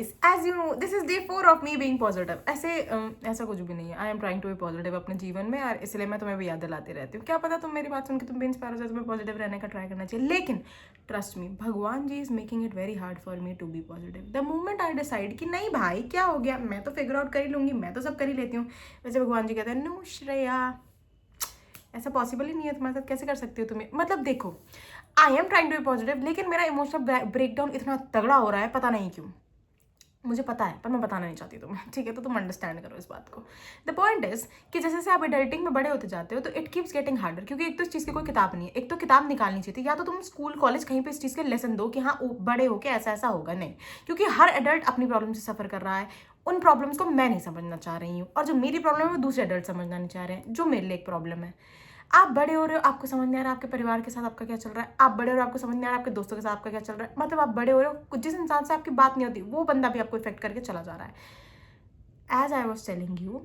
As you know this is day 4 of me being positive. ऐसा कुछ भी नहीं है। I am trying to be positive अपने जीवन में, और इसलिए मैं तुम्हें भी याद दिलाती रहती हूँ। क्या पता तुम मेरी बात सुन के तुम भी इंस्पायर हो जाए, तुम्हें पॉजिटिव रहने का ट्राई करना चाहिए। लेकिन ट्रस्ट मी, भगवान जी is making it very hard for me to be positive. The moment I decide कि नहीं भाई क्या हो गया, मैं तो फिगर आउट कर ही लूंगी, मैं तो सब कर ही लेती हूँ, वैसे भगवान जी कहते हैं नो श्रेया, ऐसा पॉसिबल ही नहीं है, तुम्हारे साथ कैसे कर सकती हो तुम्हें। मतलब देखो, I am trying to be positive, लेकिन मेरा इमोशनल ब्रेकडाउन इतना तगड़ा हो रहा है, पता नहीं क्यों। मुझे पता है पर मैं बताना नहीं चाहती तुम्हें, ठीक है, तो तुम अंडरस्टैंड करो इस बात को। द पॉइंट इज कि जैसे जैसे आप एडल्टिंग में बड़े होते जाते हो तो इट कीप्स गेटिंग हार्डर, क्योंकि एक तो इस चीज़ की कोई किताब नहीं है। एक तो किताब निकालनी चाहिए थी, या तो तुम स्कूल कॉलेज कहीं पे इस चीज़ के लेसन दो कि हाँ बड़े होके ऐसा ऐसा होगा, नहीं, क्योंकि हर एडल्ट अपनी प्रॉब्लम से सफ़र कर रहा है। उन प्रॉब्लम्स को मैं नहीं समझना चाह रही हूँ, और जो मेरी प्रॉब्लम है वो दूसरे एडल्ट समझना नहीं चाह रहे हैं, जो मेरे लिए एक प्रॉब्लम है। आप बड़े हो रहे हो, आपको समझ नहीं आ रहा आपके परिवार के साथ आपका क्या चल रहा है। आप बड़े हो रहे हो, आपको समझ नहीं आ रहा आपके दोस्तों के साथ आपका क्या चल रहा है। मतलब आप बड़े हो रहे हो, जिस इंसान से आपकी बात नहीं होती वो बंदा भी आपको इफेक्ट करके चला जा रहा है। As I was telling you,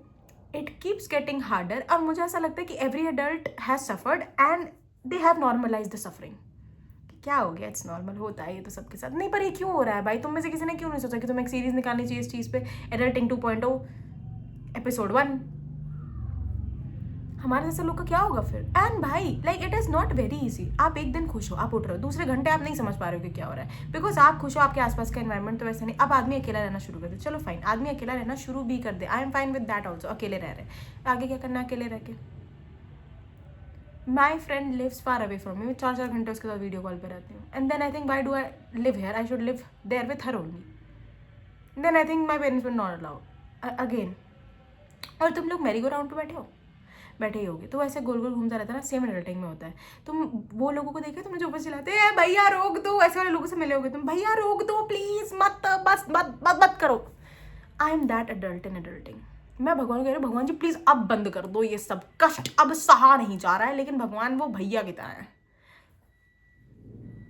it keeps getting harder. और मुझे ऐसा लगता है कि every adult has suffered and they have normalize the suffering. क्या हो गया, इट्स नॉर्मल, होता है ये तो सबके साथ। नहीं पर ये क्यों हो रहा है भाई, तुम में से किसी ने क्यों नहीं सोचा कि तुम्हें एक सीरीज निकालनी चाहिए इस चीज़ पे, एडल्टिंग 2.0 एपिसोड 1। हमारे जैसे लोग का क्या होगा फिर। एंड भाई like it is not very easy. आप एक दिन खुश हो, आप उठ रहे हो, दूसरे घंटे आप नहीं समझ पा रहे हो कि क्या हो रहा है, बिकॉज आप खुश हो, आपके आसपास का एनवायरमेंट तो वैसे नहीं। अब आदमी अकेला रहना शुरू कर दे, चलो फाइन, आदमी अकेला रहना शुरू भी कर दे, I am fine with that also, अकेले रह रहे, आगे क्या करना अकेले रह के। My friend lives far away from me, मैं 4-4 घंटे उसके साथ वीडियो कॉल पर रहती हूँ। And then I think why do I live here, I should live there with her only. Then I think my parents will not allow again. और तुम लोग मैरी गो राउंड पे बैठे ही होगे, तो ऐसे गोल गोल घूमता रहता है ना, सेम एडल्टिंग में होता है। तुम वो लोगों को देखे तुम जो ऊपर चिल्लाते हैं भैया रोक दो, ऐसे वाले लोगों से मिले होगे तुम, भैया रोक दो प्लीज, मत बस मत मत मत करो। I am that adult in adulting. मैं भगवान को कह रही हूँ, भगवान जी प्लीज अब बंद कर दो ये सब कष्ट, अब सहा नहीं जा रहा है। लेकिन भगवान वो भैया की तरह है,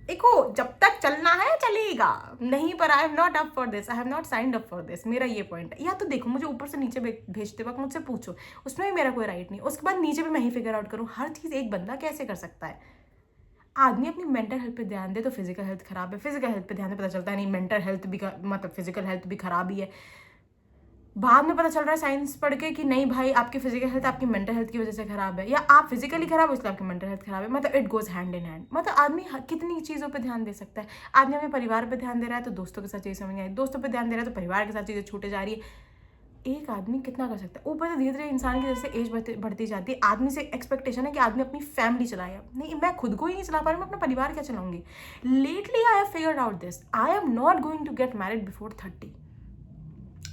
देखो जब तक चलना है चलेगा, नहीं पर आई am not up for this, I have not signed up for this, मेरा ये पॉइंट है। या तो देखो मुझे ऊपर से नीचे भेजते वक्त मुझसे पूछो, उसमें भी मेरा कोई राइट नहीं, उसके बाद नीचे भी मैं ही फिगर आउट करूँ। हर चीज़ एक बंदा कैसे कर सकता है। आदमी अपनी मेंटल हेल्थ पे ध्यान दे तो फिजिकल हेल्थ खराब है, फिजिकल हेल्थ पे ध्यान दे पता चलता है नहीं मेंटल हेल्थ भी मतलब फिजिकल हेल्थ भी खराब ही है। बाद में पता चल रहा है साइंस पढ़ के कि नहीं भाई आपकी फिजिकल हेल्थ आपकी मेंटल हेल्थ की वजह से खराब है, या आप फिजिकली खराब हो इसलिए आपकी मेंटल हेल्थ खराब है। मतलब it goes hand in hand. मतलब आदमी कितनी चीज़ों पे ध्यान दे सकता है। आदमी अपने परिवार पे ध्यान दे रहा है तो दोस्तों के साथ चीज़ें समझ आई, दोस्तों पे ध्यान दे रहा है तो परिवार के साथ चीज़ें छूटे जा रही है। एक आदमी कितना कर सकता है। ऊपर से धीरे धीरे इंसान की जैसे एज बढ़ती जाती है, आदमी से एक्सपेक्टेशन है कि आदमी अपनी फैमिली चलाए। नहीं, मैं खुद को ही नहीं चला पा रही, मैं अपना परिवार क्या चलाऊंगी। Lately I have figured out this, I am not going to get married before 30।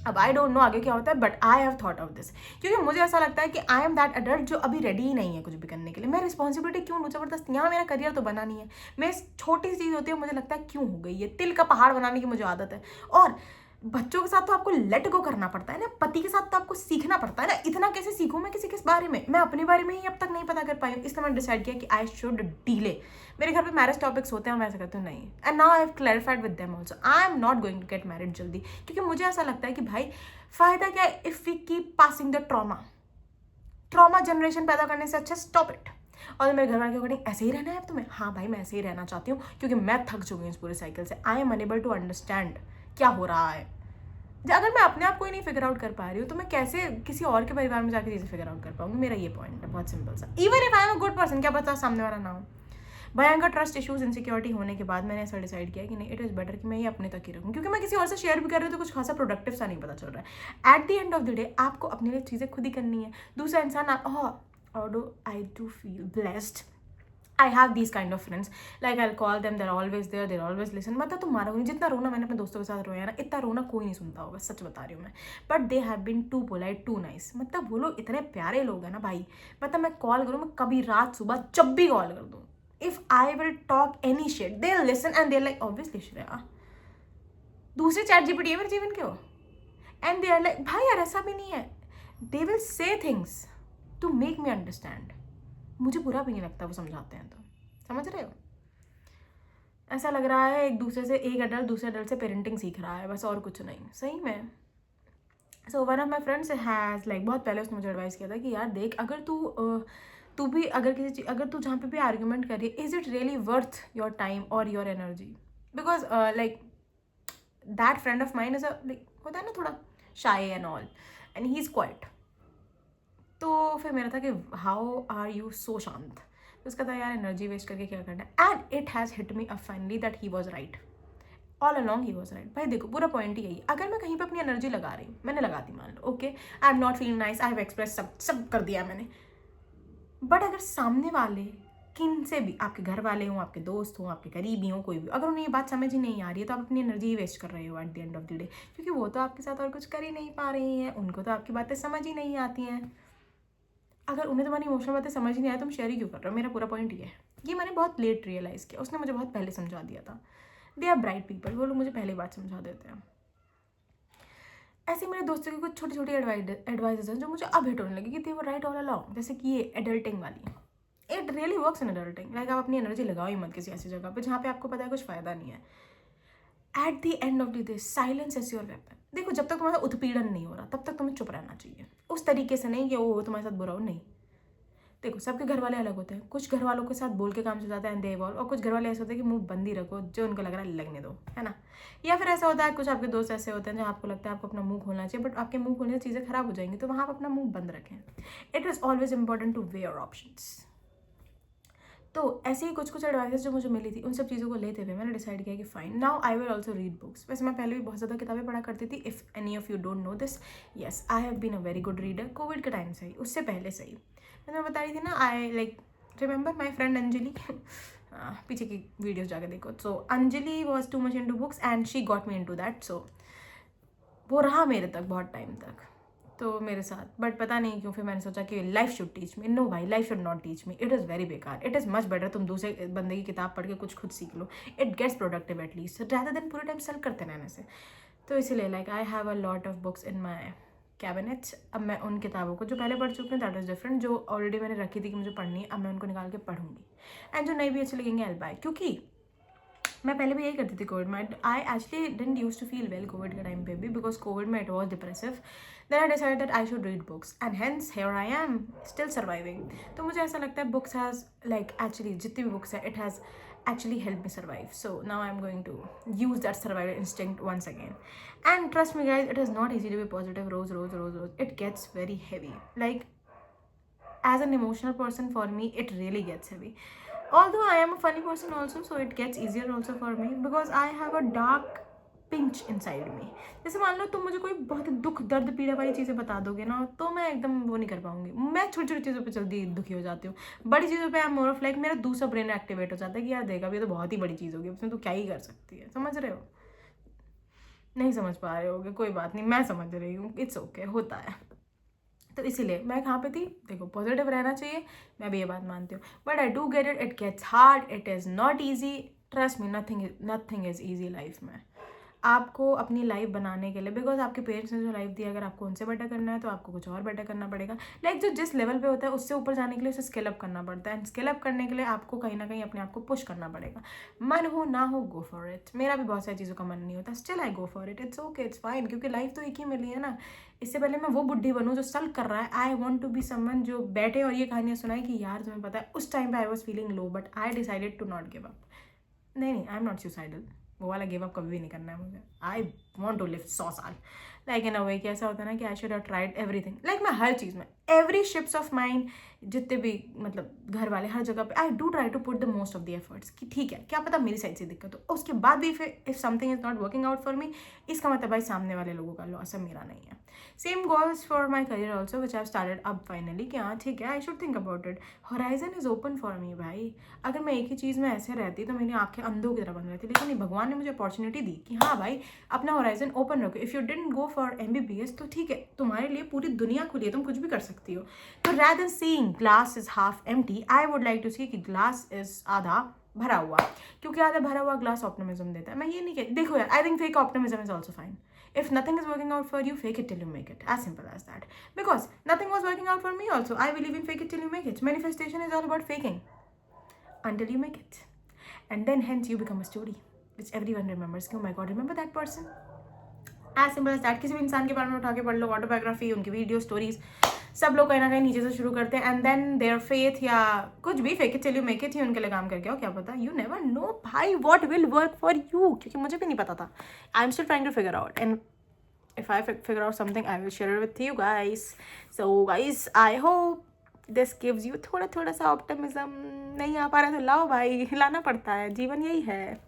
अब आई डोंट नो आगे क्या होता है, but I have thought of this, क्योंकि मुझे ऐसा लगता है कि आई एम दैट अडल्ट जो अभी रेडी ही नहीं है कुछ भी करने के लिए। मैं रिस्पॉन्सिबिलिटी क्यों लूँ जबरदस्त, यहाँ मेरा करियर तो बना नहीं है। मैं छोटी सी चीज़ होती है मुझे लगता है क्यों हो गई है, तिल का पहाड़ बनाने की मुझे आदत है। और बच्चों के साथ तो आपको लेट गो करना पड़ता है ना, पति के साथ तो आपको सीखना पड़ता है ना। इतना कैसे सीखूं मैं किसी के बारे में, मैं अपने बारे में ही अब तक नहीं पता कर पाई हूँ। इसलिए मैंने डिसाइड किया कि आई शुड डीले। मेरे घर पे मैरिज टॉपिक्स होते हैं, मैं ऐसा करती हूँ नहीं, and now I have clarified with them also, I am not going to get married जल्दी। क्योंकि मुझे ऐसा लगता है कि भाई फायदा क्या है if we keep passing the trauma generation पैदा करने से अच्छा स्टॉप इट। और मेरे घर वाले के अकॉर्डिंग ऐसे ही रहना है अब तुम्हें, हाँ भाई मैं ऐसे ही रहना चाहती हूँ, क्योंकि मैं थक चुकी हूँ इस पूरे साइकिल से। I am unable to understand क्या हो रहा है। अगर मैं अपने आप को ही नहीं फिगर आउट कर पा रही हूँ तो मैं कैसे किसी और के परिवार में जाकर चीज़ें फिगर आउट कर पाऊंगी। मेरा ये पॉइंट है बहुत सिंपल सा। Even if I am a good person, क्या पता सामने वाला ना हो। भयंकर ट्रस्ट इश्यूज इनसिक्योरिटी होने के बाद मैंने ऐसा डिसाइड किया कि नहीं, इट इज़ बेटर कि मैं ये अपने तक ही रखूँ, क्योंकि मैं किसी और से शेयर भी कर रही हूँ तो कुछ खासा प्रोडक्टिव सा नहीं पता चल रहा है। At the end of the day आपको अपने लिए चीज़ें खुद ही करनी है। दूसरा इंसान I do feel blessed, I have these kind of friends, like I'll call them, they're always there, they'll always listen। मतलब तुम मारोगे नहीं, जितना रोना मैंने अपने दोस्तों के साथ रोया ना, इतना रोना कोई नहीं सुनता होगा, सच बता रही हूँ मैं। But they have been too polite, too nice. मतलब वो लोग इतने प्यारे लोग हैं ना भाई। मतलब मैं कॉल करूँ, मैं कभी रात सुबह जब भी कॉल कर दूँ, if I will talk any shit they listen and they like obviously Shreya, दूसरे चैट जीपीटी है मेरे जीवन के हो, एंड दे आर लाइक भाई यार ऐसा भी नहीं है। They will say things to make me understand. मुझे बुरा भी नहीं लगता वो समझाते हैं तो, समझ रहे हो। ऐसा लग रहा है एक दूसरे से, एक अडल्ट दूसरे अडल्ट से पेरेंटिंग सीख रहा है बस, और कुछ नहीं सही में। So one of my friends has like, बहुत पहले उसने मुझे एडवाइस किया था कि यार देख, अगर तू भी अगर किसी चीज, अगर तू जहाँ पे भी आर्ग्यूमेंट कर रही है, is it really worth your time और your energy. Because like that friend of mine is like होता है ना थोड़ा shy and all, and he is quiet. तो फिर मेरा था कि हाउ आर यू सो शांत. तो उसका था यार एनर्जी वेस्ट करके क्या करना है. And it has hit me up finally that he was right. All along he was right. भाई देखो पूरा पॉइंट ही यही है, अगर मैं कहीं पे अपनी एनर्जी लगा रही हूँ, मैंने लगा दी मान लो, okay I am not feeling nice, I have express सब कर दिया मैंने, बट अगर सामने वाले किन से भी, आपके घर वाले हों, आपके दोस्त हों, आपके करीबी हों, कोई भी, अगर उन्हें ये बात समझ ही नहीं आ रही है तो आप अपनी एनर्जी ही वेस्ट कर रहे हो at the end of the day, क्योंकि वो तो आपके साथ और कुछ कर ही नहीं पा रही हैं, उनको तो आपकी बातें समझ ही नहीं आती हैं. अगर उन्हें तुम्हारी इमोशनल बातें समझ ही नहीं आया, तुम शेयर ही क्यों कर रहे हो. मेरा पूरा पॉइंट ये है. ये मैंने बहुत लेट रियलाइज़ किया, उसने मुझे बहुत पहले समझा दिया था. दे आर ब्राइट पीपल, वो लोग मुझे पहले बात समझा देते हैं. ऐसे मेरे दोस्तों की कुछ छोटी छोटी एडवाइजेस हैं जो मुझे अब हिट होने लगी कि दे वर राइट ऑल अलोंग. जैसे कि ये एडल्टिंग वाली, it really works in adulting. Like आप अपनी एनर्जी लगाओ ही मत किसी ऐसी जगह पे जहाँ पे आपको पता है कुछ फ़ायदा नहीं है. At the end of the day silence is your weapon. देखो जब तक तुम्हारा उत्पीड़न नहीं हो रहा तब तक तुम्हें चुप रहना चाहिए. उस तरीके से नहीं कि वो तुम्हारे साथ बुरा हो, नहीं. देखो सबके घर वाले अलग होते हैं. कुछ घर वालों के साथ बोल के काम चल जाता है एंड दे इवॉल्व, और कुछ घर वाले ऐसे होते हैं कि मुंह बंद ही रखो, जो उनको लग रहा है लगने दो, है ना. या फिर ऐसा होता है कुछ आपके दोस्त ऐसे होते हैं जहाँ आपको लगता है आपको अपना मुंह खोलना चाहिए, बट आपके मुंह खोलने से चीज़ें खराब हो जाएंगी, तो वहाँ आप अपना मुंह बंद रखें. It is always important two way your options. तो ऐसे ही कुछ कुछ एडवाइस जो मुझे मिली थी, उन सब चीज़ों को लेते हुए मैंने डिसाइड किया कि fine now I will also read books. वैसे मैं पहले भी बहुत ज़्यादा किताबें पढ़ा करती थी. If any of you don't know this, yes I have been a very good reader. COVID के टाइम से ही, उससे पहले से ही मैं बता रही थी ना. I like remember my friend Anjali, पीछे की वीडियोज जाकर देखो. So Anjali was too much into books and she got me into that. So वो रहा मेरे तक बहुत टाइम तक, तो मेरे साथ. बट पता नहीं क्यों फिर मैंने सोचा कि life should teach me. No भाई, life should not teach me. It is very बेकार. इट इज़ मच बेटर तुम दूसरे बंदे की किताब पढ़ के कुछ खुद सीख लो. It gets productive at least, rather than पूरे टाइम सेल करते रहने से. तो इसीलिए like I have a lot of books in my cabinets. अब मैं उन किताबों को जो पहले पढ़ चुकी हूँ दैट इज़ डिफरेंट, जो ऑलरेडी मैंने रखी थी कि मुझे पढ़नी है, अब मैं उनको निकाल के पढ़ूंगी. एंड जो नई भी अच्छी लगेंगे आई बाय. क्योंकि मैं पहले भी यही करती थी कोविड में. I actually didn't use to feel well Covid के टाइम पे भी, बिकॉज कोविड में it was depressive. Then I decided that I should read books and hence here I am still surviving. तो मुझे ऐसा लगता है बुक्स हैज़ लाइक एक्चुअली जितनी भी बुक्स है, it has actually helped me survive. So now I'm going to use that survival instinct once again. And trust me guys, it is not easy to be positive. Rose. It gets very heavy. Like as an emotional person, for me it really gets heavy. Although I am a funny person also, so it gets easier also for me because I have a dark pinch inside me. जैसे मान लो तुम मुझे कोई बहुत दुख दर्द पीड़ा वाली चीज़ें बता दोगे ना, तो मैं एकदम वो नहीं कर पाऊंगी. मैं छोटी छोटी चीज़ों पे जल्दी दुखी हो जाती हूँ. बड़ी चीज़ों पे I am more of like मेरा दूसरा ब्रेन एक्टिवेट हो जाता है कि यार देखा भी, ये तो बहुत ही बड़ी चीज़ होगी, उसमें तो क्या ही कर सकती है. समझ रहे हो? नहीं समझ पा रहे होगे, कोई बात नहीं, मैं समझ रही हूँ. इट्स ओके, होता है. तो इसीलिए मैं कहाँ पे थी, देखो पॉजिटिव रहना चाहिए, मैं भी ये बात मानती हूँ. But I do get it, it gets hard, it is not easy. Trust me, nothing is easy life में. आपको अपनी लाइफ बनाने के लिए, बिकॉज आपके पेरेंट्स ने जो लाइफ दी, अगर आपको उनसे बेटर करना है तो आपको कुछ और बेटर करना पड़ेगा. लाइक जो जिस लेवल पे होता है उससे ऊपर जाने के लिए उसे स्केल अप करना पड़ता है. एंड स्केल अप करने के लिए आपको कहीं ना कहीं अपने आप को पुश करना पड़ेगा. मन हो ना हो, गो फॉर इट. मेरा भी बहुत सारी चीज़ों का मन नहीं होता, still I go for it. It's okay, it's fine, क्योंकि लाइफ तो एक ही मिली है ना. इससे पहले मैं वो बुढ़ी बनूँ जो सल कर रहा है, I want to be someone जो बैठे और ये कहानियाँ सुनाए कि यार तुम्हें पता है उस टाइम पे I was feeling low but I decided to not give up. नहीं, आई एम नॉट सुसाइडल. वो वाला गिव अप कभी भी नहीं करना है मुझे. आई वॉन्ट टू लिव 100 साल. लाइक इन अ वे कि ऐसा होता है ना कि I should have tried everything. Like मैं हर चीज़ में, एवरी शिप्स ऑफ माइंड, जितने भी मतलब घर वाले, हर जगह पे I do try to put the most of the efforts कि ठीक है क्या पता मेरी साइड से दिक्कत हो. उसके बाद भी फिर if something is not working out for me, इसका मतलब भाई सामने वाले लोगों का लॉस है, मेरा नहीं है. Same goals for my career also which I started अब फाइनली कि हाँ ठीक है, I should think about it. Horizon is open for me भाई. अगर मैं एक ही चीज़ में ऐसे रहती तो मेरी आंखें अंधों की तरह बंद रहती, लेकिन भगवान ने मुझे अपॉर्चुनिटी दी कि हाँ भाई अपना हॉराइजन ओपन रखो. If you didn't go for MBBS तो ठीक है, तुम्हारे लिए पूरी दुनिया खुली है, तुम कुछ भी कर सकती हो. तो rather than seeing glass is half empty, I would like to see कि glass is आधा भरा हुआ, क्योंकि आधा भरा हुआ ग्लास ऑप्टिमिज्म देता है. मैं ये नहीं कहती, देखो यार, I think fake optimism is also fine. If nothing is working out for you, fake it till you make it. As simple as that. Because nothing was working out for me also. I believe in fake it till you make it. Manifestation is all about faking until you make it. And then hence you become a story which everyone remembers. Oh my God, remember that person? As simple as that. किसी भी इंसान के बारे में उठा के पढ़ लो, ऑटोबायोग्राफी, उनकी वीडियो स्टोरीज, सब लोग कहीं ना कहीं नीचे से शुरू करते हैं, एंड देन देयर फेथ या कुछ भी, fake it till you make it ही उनके लिए काम करके आओ, क्या पता, यू नेवर नो भाई what will work for you, क्योंकि मुझे भी नहीं पता था। I am still trying to figure out, and if I figure out something, I will share it with you guys. So guys, I hope this gives you थोड़ा थोड़ा सा optimism. नहीं आ पा रहा तो लाओ भाई, लाना पड़ता है, जीवन यही है।